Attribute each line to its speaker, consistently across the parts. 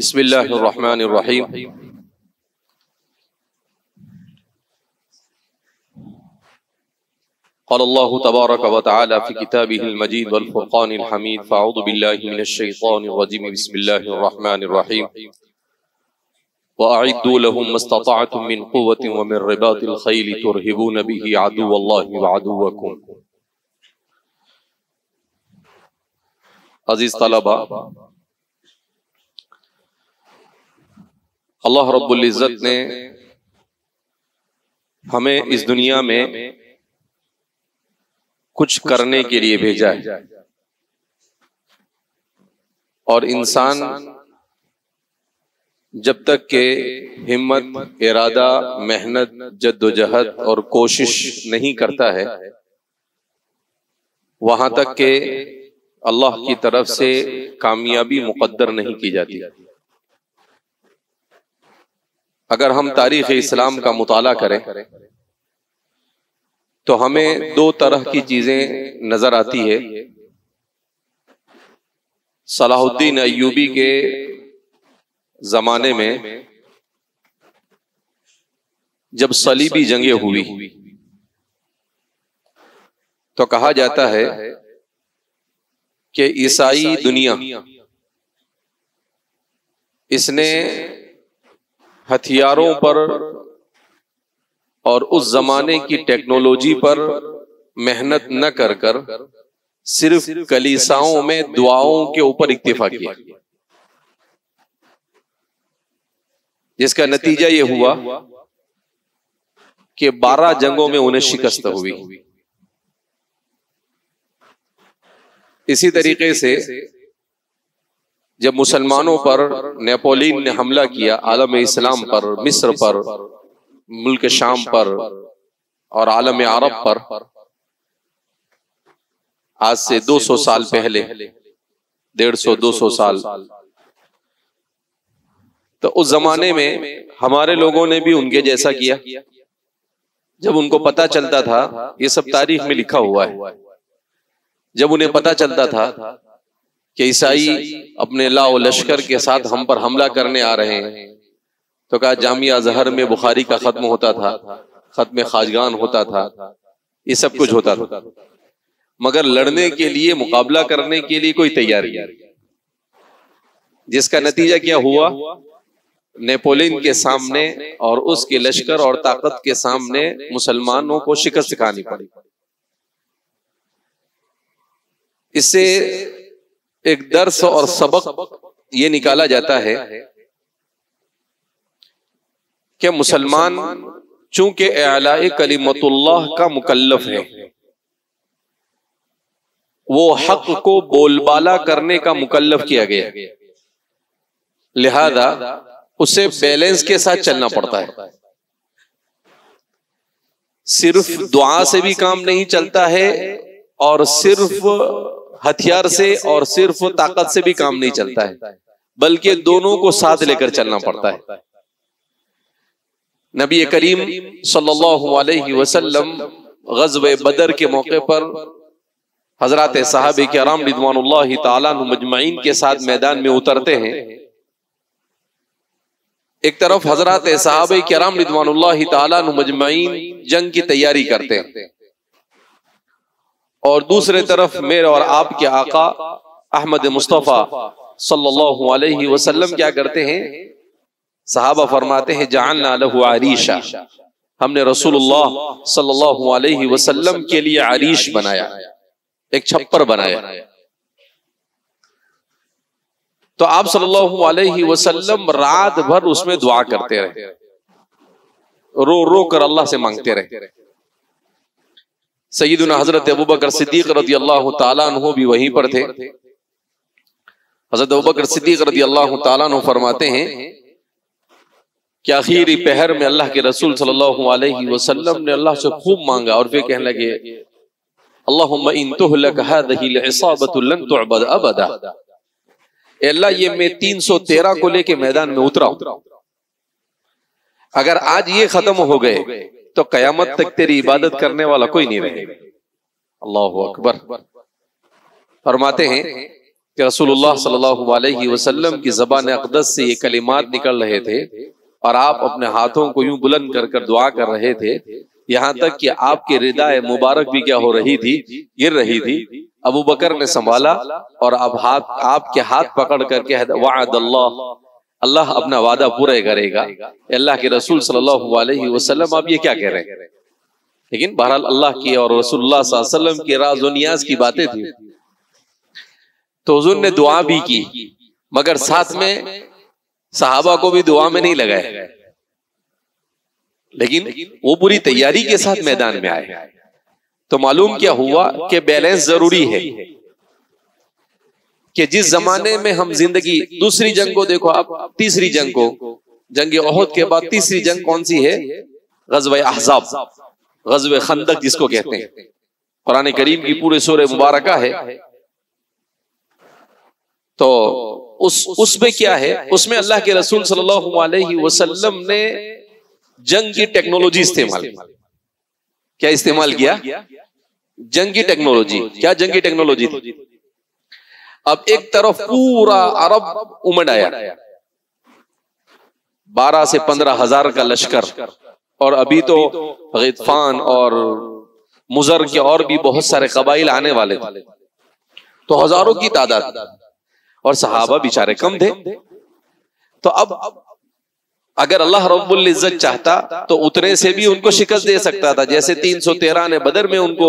Speaker 1: बिस्मिल्लाहिर्रहमानिर्रहीम। क़ालल्लाहु तबारक व तआला फ़ी किताबिहिल मजीद वल फ़ुरक़ानिल हमीद। फ़अऊज़ु बिल्लाहि मिनश शैतानिर रजीम। बिस्मिल्लाहिर्रहमानिर्रहीम। वअइद्दू लहुम मस्ततअतुम मिन क़ुव्वतिन व मिन रिबातिल ख़ैल तुरहिबून बिही अदुव्वल्लाहि व अदुव्वकुम। अज़ीज़ तलबा, अल्लाह रब्बुल इज़्ज़त ने हमें इस दुनिया में कुछ करने के लिए भेजा है और इंसान जब तक के हिम्मत, इरादा, मेहनत, जद्दोजहद और कोशिश नहीं करता है वहां तक के अल्लाह की तरफ से कामयाबी मुक़द्दर नहीं की जाती। अगर हम तारीख़ इस्लाम का मुताला करें तो हमें दो तरह की चीजें नजर आती है। सलाहुद्दीन अय्यूबी के जमाने में जब सलीबी जंगें हुई तो कहा जाता है कि ईसाई दुनिया इसने हथियारों पर और उस जमाने की टेक्नोलॉजी पर मेहनत न कर कर सिर्फ कलीसाओं में दुआओं के ऊपर इक्तिफा किया, जिसका नतीजा ये हुआ कि 12 जंगों में उन्हें शिकस्त हुई। इसी तरीके से जब मुसलमानों पर नेपोलियन ने हमला किया, आलम इस्लाम पर, मिस्र पर, मुल्क शाम पर और आलम अरब पर, आज से 200 साल पहले, 150-200 साल, तो उस जमाने में हमारे लोगों ने भी उनके जैसा किया। जब उनको पता चलता था, ये सब तारीख में लिखा हुआ है, जब उन्हें पता चलता था कि ईसाई अपने लाओ लश्कर के साथ हम पर हमला करने आ रहे हैं, तो कहा जामिया अजहर में बुखारी का खत्म होता था, खत्म खाजगान होता था, ये सब कुछ होता था, मगर लड़ने के लिए, मुकाबला करने के लिए कोई तैयार नहीं। जिसका नतीजा क्या हुआ? नेपोलियन के सामने और उसके लश्कर और ताकत के सामने मुसलमानों को शिकस्त खानी पड़ी। इससे एक दर्स और सबक ये निकाला जाता है कि मुसलमान चूंकि इलाए कलिमतुल्लाह का मुकल्लफ है, वो हक को बोलबाला करने का मुकल्लफ किया गया, लिहाजा उसे बैलेंस के साथ चलना पड़ता है। सिर्फ दुआ से भी काम नहीं चलता है और सिर्फ हथियार से और सिर्फ ताकत से भी काम नहीं चलता है, बल्कि दोनों को साथ लेकर चलना पड़ता है। नबी करीम सल्लल्लाहु अलैहि वसल्लम ग़ज़वे बदर के मौके पर हजरत सहाबे किराम रिज़वानुल्लाहि ताला अन्हुम मजमईन के साथ मैदान में उतरते हैं। एक तरफ हजरत सहाबे किराम रिज़वानुल्लाहि ताला अन्हुम मजमईन जंग की तैयारी करते हैं और दूसरे तरफ मेरे और आपके आका अहमद मुस्तफ़ा सल्लल्लाहु अलैहि वसल्लम क्या करते हैं? सहाबा फरमाते हैं जअलना लहु अरीशा, हमने रसूलुल्लाह सल्लल्लाहु अलैहि वसल्लम के लिए अरीश बनाया, एक छप्पर बनाया। तो आप सल्लल्लाहु अलैहि वसल्लम रात भर उसमें दुआ करते रहे, रो रो कर अल्लाह से मांगते रहे। सय्यदुना हजरत अबू बकर सिद्दीक रज़ियल्लाहु ताला अन्हु भी वहीं पर थे। हजरत अबू बकर सिद्दीक रज़ियल्लाहु ताला अन्हु फरमाते हैं कि आखिरी पहर में अल्लाह के रसूल सल्लल्लाहु अलैहि वसल्लम ने अल्लाह से खूब मांगा और फिर कहने लगे, अल्लाहुम्मा इन तुहलक हादिहिल इसाबतु लन तुअबद अबदा, अल्लाह ये मैं 313 को लेके मैदान में उतरा हूं, अगर आज ये खत्म हो गए तो कयामत तक तेरी इबादत करने वाला कोई नहीं रहेगा। अल्लाहु अकबर। फरमाते हैं कि रसूलुल्लाह सल्लल्लाहु अलैहि वसल्लम की ज़बान अक़दस से ये कलिमात निकल रहे थे और आप अपने हाथों को यूं बुलंद कर कर दुआ कर रहे थे, यहाँ तक कि आपके रिदाए मुबारक भी क्या हो रही थी, गिर रही थी। अबू बकर ने संभाला और अब आपके हाथ पकड़ करके वअदल्लाह, अल्लाह अपना वादा पूरा करेगा। अल्लाह के रसूल सल्लल्लाहु अलैहि वसल्लम आप ये क्या कह रहे हैं? लेकिन बहरहाल अल्लाह की और रसूलुल्लाह सल्लल्लाहु अलैहि वसल्लम की राज़ व नियाज़ की बातें थी, तो हुज़ूर ने दुआ भी की, मगर साथ में सहाबा को भी दुआ में नहीं लगाए, लेकिन वो पूरी तैयारी के साथ मैदान में आए। तो मालूम क्या हुआ कि बैलेंस जरूरी है, कि जिस जमाने में हम जिंदगी, दूसरी जंग को देखो आप, तीसरी जंग को, जंग ओहद के बाद तीसरी जंग कौन सी है? ग़ज़वे अहज़ाब, ग़ज़वे खंदक जिसको कहते हैं, कुरान करीम की पूरे सूरह मुबारका है। तो उसमें क्या है? उसमें अल्लाह के रसूल सल्लल्लाहु अलैहि वसल्लम ने जंग की टेक्नोलॉजी इस्तेमाल की। क्या इस्तेमाल किया? जंग की टेक्नोलॉजी। क्या जंग की टेक्नोलॉजी थी? अब एक तरफ पूरा अरब उमड़ आया, 12 से 15 हजार का लश्कर, और अभी तो ग़ितफ़ान और मुज़र के और भी बहुत सारे कबाइल आने वाले थे, तो हजारों की तादाद, और सहाबा बेचारे कम थे। तो अब अगर अल्लाह रब्बुल इज्जत चाहता तो उतने से भी उनको शिकस्त दे सकता था, जैसे 313 ने बदर में उनको।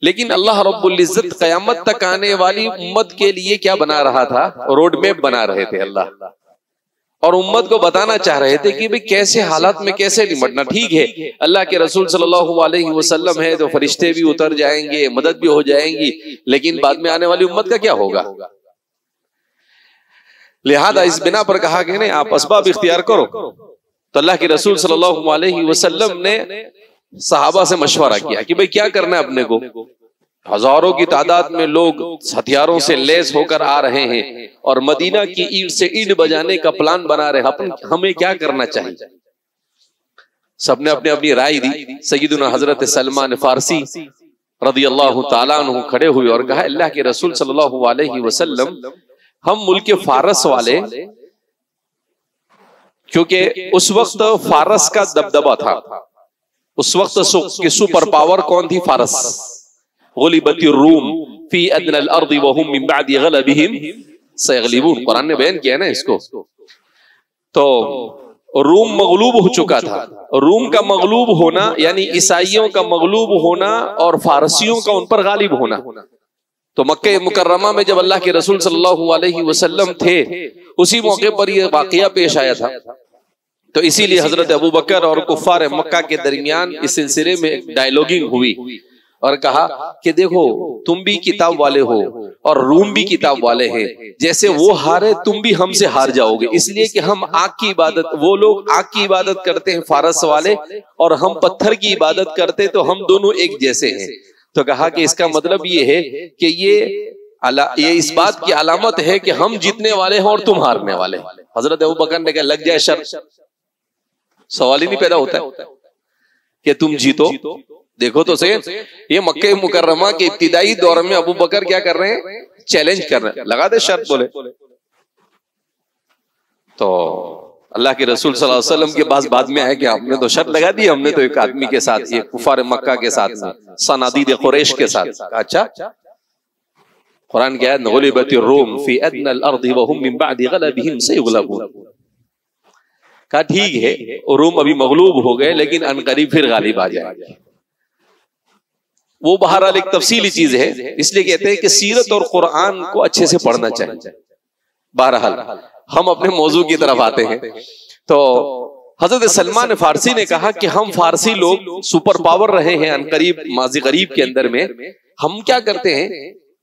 Speaker 1: लेकिन अल्लाह रब्बुल इज्जत क़यामत तक आने वाली उम्मत के लिए क्या बना रहा था? रोड मैप बना रहे थे अल्लाह, और उम्मत को बताना चाह रहे थे कि भाई कैसे हालात में कैसे निपटना। ठीक है, अल्लाह के रसूल सल्लल्लाहु अलैहि वसल्लम है तो फरिश्ते भी उतर जाएंगे, मदद भी हो जाएंगी, लेकिन बाद में आने वाली उम्मत का क्या होगा? लिहाजा इस बिना पर कहा कि नहीं, आप असबाब इख्तियार करो। तो अल्लाह के रसूल सल्लल्लाहु अलैहि वसल्लम ने सहाबा से मशवरा किया कि भाई क्या करना है अपने को। हजारों की तादाद में लोग हथियारों से लैस होकर आ रहे हैं और मदीना की ईंट से ईंट बजाने का प्लान बना रहे हैं, हमें क्या करना चाहिए? सबने अपनी अपनी राय दी। सय्यदुना हजरत सलमान फारसी रज़ियल्लाहु ताला अन्हु खड़े हुए और कहा, अल्लाह के रसूल सल्लल्लाहु अलैहि वसल्लम, हम मुल्क फारस वाले, क्योंकि उस वक्त फारस का दबदबा था, उस वक्त की सुपर पावर कौन थी? फारस। गुलिबतिर रूम फी अदनल अर्दि व हुम मिन बअदि गलबिहिम सयगलिबून, कुरान ने बयान किया ना इसको। तो रूम मगलूब हो चुका था। रूम का मगलूब होना यानी ईसाइयों का मगलूब होना और फारसियों का उन पर गालिब होना। तो मक्के मुकर्रमा में जब अल्लाह के रसूल सल्लल्लाहु अलैहि वसल्लम थे, उसी मौके पर यह वाकया पेश आया था। तो इसीलिए हजरत अबू बकर और कुफ्फार मक्का के दरमियान इस सिलसिले में एक डायलॉगिंग हुई और कहा कि देखो, तुम भी किताब वाले हो और रूम भी किताब वाले हैं, जैसे वो हारे तुम भी हमसे हार जाओगे, इसलिए कि हम आग की इबादत, वो लोग आग की इबादत करते हैं फारस वाले, और हम पत्थर की इबादत करते, तो हम दोनों एक जैसे हैं। तो कहा कि इसका मतलब ये है कि ये इस बात की अलामत है कि हम जीतने वाले हैं और तुम हारने वाले। हजरत अबू बकर ने कहा, लग जाए शर्त, सवाल ही नहीं पैदा होता है कि तुम जीतो। देखो तो सही, ये मक्के मुकर्रमा के इब्तिदाई दौर में अबू बकर क्या कर रहे हैं? चैलेंज कर रहे हैं, लगा दे शर्त बोले। तो अल्लाह के रसूल सल्लल्लाहु अलैहि वसल्लम के पास बाद में आया कि आपने तो शर्त लगा दी, हमने तो एक आदमी के साथ, ये कुफार मक्का के साथ, सनादीद कुरैश के साथ। अच्छा, कुरान की आयत, गुलिबतिर रूम फी अदनल अर्दि व हुम मिन बअदि गलबिहिम सयगलबून। कहा ठीक है, रूम अभी मगलूब हो गए, लेकिन अनकरीब फिर गालिब आ जाएंगे। वो बहरहाल एक तफसीली चीज है, इसलिए कहते हैं कि सीरत और कुरान को अच्छे से पढ़ना चाहिए। बहरहाल हम अपने मौजू की तरफ आते हैं। तो हजरत सलमान फारसी ने कहा कि हम फारसी लोग सुपर पावर रहे हैं अनकरीब माजी करीब के अंदर में। हम क्या करते हैं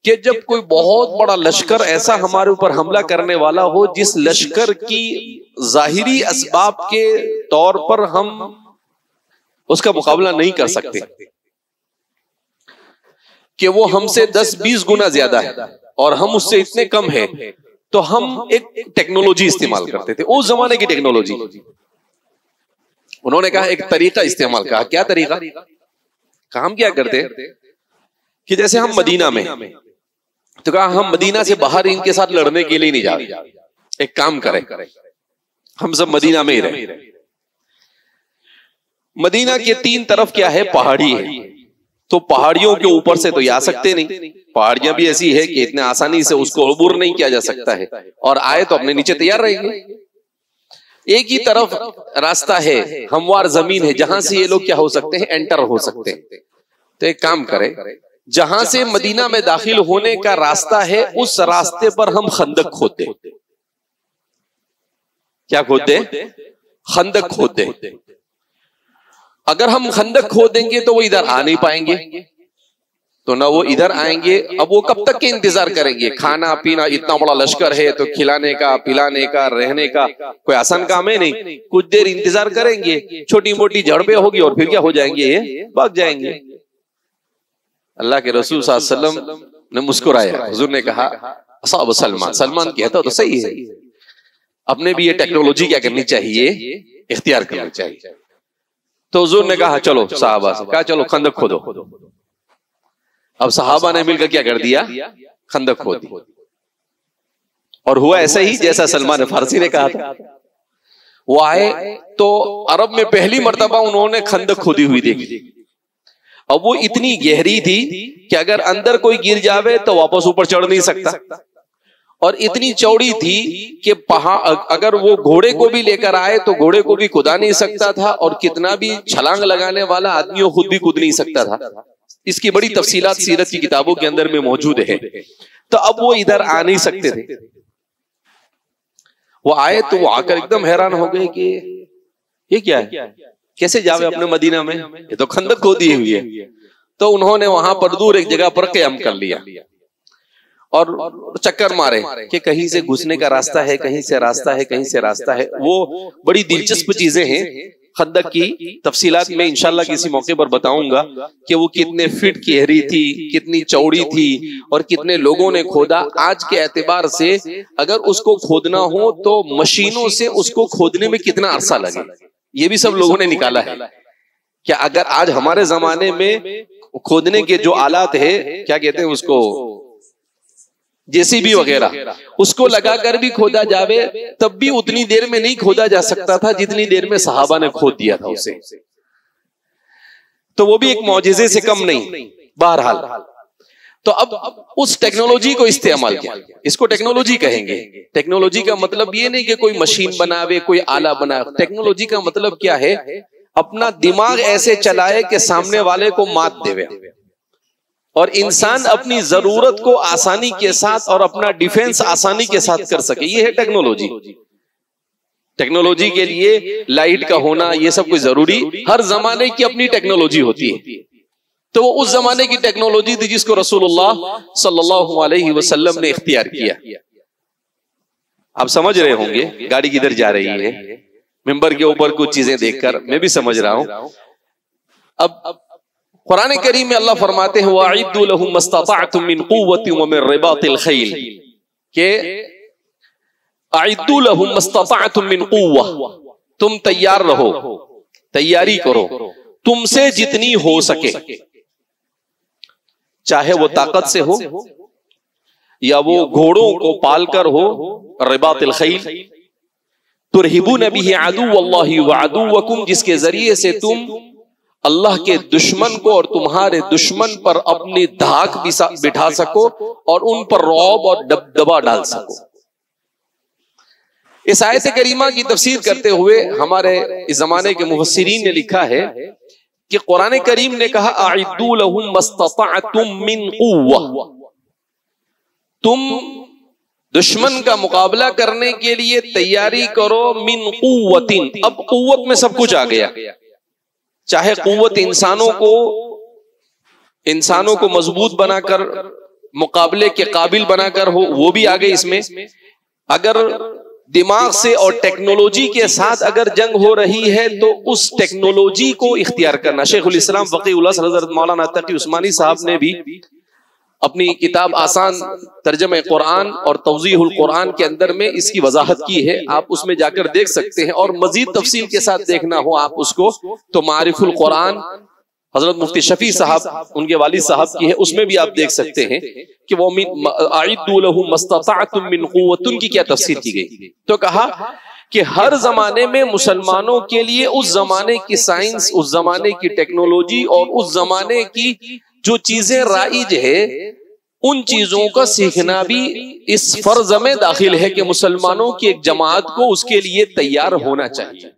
Speaker 1: कि जब कोई बहुत बड़ा लश्कर ऐसा हमारे ऊपर हमला करने वाला हो, जिस लश्कर की जाहिरी असबाब के तौर पर हम उसका मुकाबला नहीं कर सकते, कि वो हमसे 10-20 गुना ज्यादा है और हम उससे इतने कम हैं, तो हम एक टेक्नोलॉजी इस्तेमाल करते थे, उस जमाने की टेक्नोलॉजी। उन्होंने कहा एक तरीका इस्तेमाल। कहा क्या तरीका? हम क्या करते कि जैसे हम मदीना में तो कहा हम मदीना से बाहर इनके साथ लड़ने के लिए नहीं जा रहे, एक काम करें, हम सब मदीना में ही रहे। मदीना के तीन तरफ क्या है, पहाड़ी है, तो पहाड़ियों के ऊपर से तो आ सकते नहीं, पहाड़ियां भी ऐसी है कि इतने आसानी से उसको अबूर नहीं किया जा सकता है, और आए तो अपने नीचे तैयार रहेंगे। एक ही तरफ रास्ता है, हमवार जमीन है, जहां से ये लोग क्या हो सकते हैं, एंटर हो सकते हैं। तो एक काम करें, जहां से मदीना में दाखिल होने का रास्ता है उस रास्ते पर हम खंदक खोद दें। क्या खोद दें? खंदक खोद दें। अगर हम खंदक खोदेंगे तो वो इधर आ नहीं पाएंगे, तो ना वो इधर आएंगे। अब वो कब तक के इंतजार करेंगे? खाना पीना, इतना बड़ा लश्कर है तो खिलाने का, पिलाने का, रहने का कोई आसान काम है नहीं। कुछ देर इंतजार करेंगे, छोटी मोटी झड़पें होगी और फिर क्या हो जाएंगे, ये भाग जाएंगे। अल्लाह के रसूल सल्लल्लाहु अलैहि वसल्लम ने मुस्कुराया। हुजूर ने कहा असहाब सलमान, सलमान कहता तो सही है, अपने भी ये टेक्नोलॉजी क्या करनी चाहिए, इख्तियार करनी चाहिए। तो हुजूर ने कहा चलो सहाबा से, कहा चलो खंदक खोदो। अब सहाबा ने मिलकर क्या कर दिया, खंदक खोदी। और हुआ ऐसा ही जैसा सलमान फारसी ने कहा था। वो आए तो अरब में पहली मर्तबा उन्होंने खंदक खोदी हुई देखी। अब वो इतनी गहरी थी कि अगर अंदर कोई गिर जावे तो वापस ऊपर चढ़ नहीं सकता, और इतनी चौड़ी थी कि पहाड़ अगर वो घोड़े को भी लेकर आए तो घोड़े को भी कूदा नहीं सकता था, और कितना भी छलांग लगाने वाला आदमी वो खुद भी कूद नहीं सकता था। इसकी बड़ी तफसीलात सीरत की किताबों के अंदर में मौजूद है। तो अब वो इधर आ नहीं सकते थे। वो आए तो वो आकर एकदम हैरान हो गए कि ये क्या है, कैसे जावे अपने मदीना में, ये तो खंदक खोदी हुई है। तो उन्होंने वहां पर दूर एक जगह पर क़याम कर लिया और चक्कर मारे कि कहीं से घुसने का रास्ता है, कहीं से रास्ता है, कहीं से रास्ता है। वो बड़ी दिलचस्प चीजें हैं। खंदक की तफसीलात में इंशाल्लाह किसी मौके पर बताऊंगा कि वो कितने फीट गहरी थी, कितनी चौड़ी थी, और कितने लोगों ने खोदा। आज के एतबार से अगर उसको खोदना हो तो मशीनों से उसको खोदने में कितना अरसा लगे, ये भी सब लोगों ने निकाला है। क्या अगर आज हमारे जमाने में खोदने के जो आलात है, क्या कहते हैं उसको, जेसीबी वगैरह, उसको लगाकर भी खोदा जावे तब भी उतनी देर में नहीं खोदा जा सकता था जितनी देर में सहाबा ने खोद दिया था उसे। तो वो भी एक मौजिजे से कम नहीं। बहरहाल तो अब उस टेक्नोलॉजी को इस्तेमाल किया, इसको टेक्नोलॉजी कहेंगे। टेक्नोलॉजी का मतलब ये नहीं कि कोई मशीन बनावे, कोई आला बनावे। टेक्नोलॉजी का मतलब क्या है, अपना दिमाग ऐसे चलाए कि सामने वाले को मात देवे, और इंसान अपनी जरूरत को आसानी के साथ और अपना डिफेंस आसानी के साथ कर सके। ये है टेक्नोलॉजी। टेक्नोलॉजी के लिए लाइट का होना ये सब कुछ जरूरी, हर जमाने की अपनी टेक्नोलॉजी होती है। तो वो उस जमाने की टेक्नोलॉजी थी जिसको रसूलुल्लाह सल्लल्लाहु अलैहि वसल्लम ने इख्तियार किया। आप समझ रहे होंगे गाड़ी किधर जा रही है, मिंबर के ऊपर कुछ चीजें देखकर मैं भी समझ रहा हूं। अब कुरान करीम में अल्लाह फरमाते हैं वअइद्दू लहुम मस्तताअतुम मिन कुव्वतिन व मिन रिबातिल खैल, के अइद्दू लहुम मस्तताअतुम मिन कुव्वा, तुम तैयार रहो, तैयारी करो तुमसे जितनी हो सके, चाहे वो ताकत से हो या वो घोड़ों को पालकर हो। रिबातिल खैल तुरहिबून बिही अदुव्वल्लाहि व अदुव्वकुम, जिसके जरिए से तुम अल्लाह के दुश्मन को और तुम्हारे दुश्मन पर अपनी धाक बिठा सको और उन पर रौब और दबदबा डाल सको। इस आयत करीमा की तफसीर करते हुए हमारे इस जमाने के मुफस्सिरीन ने लिखा है कि कुरान करीम ने कहा अइद्दू लहुम मस्तताअतुम मिन कुव्वा, तुम दुश्मन का मुकाबला करने के लिए तैयारी करो मिन कुव्वतिन। अब कुव्वत में सब कुछ आ गया, चाहे कुव्वत इंसानों को मजबूत बनाकर मुकाबले के काबिल बनाकर हो, वो भी आ गई इसमें। अगर दिमाग से और टेक्नोलॉजी के साथ अगर जंग हो रही है तो उस टेक्नोलॉजी को इख्तियार करना। शेखुल इस्लाम फ़क़ीहुल्लाह हज़रत मौलाना तक़ी उस्मानी साहब ने भी अपनी किताब आसान तर्जमे कुरान और तवज़ीहुल कुरान के अंदर में इसकी वजाहत की है, आप उसमें जाकर देख सकते हैं। और मजीद तफसील के साथ देखना हो आप उसको तो मारिफुल कुरान हजरत मुफ्ती शफी साहब उनके वालिद साहब की है, उसमें भी आप देख सकते हैं कि वो आइद्दू लहुम मस्तताअतुम मिन कुव्वतिन की क्या तफसीर की गई। तो कहा कि हर जमाने में मुसलमानों के लिए उस जमाने की साइंस, उस जमाने की टेक्नोलॉजी और उस जमाने की जो चीजें राइज है, उन चीजों का सीखना भी इस फर्ज में दाखिल है कि मुसलमानों की एक जमात को उसके लिए तैयार होना चाहिए।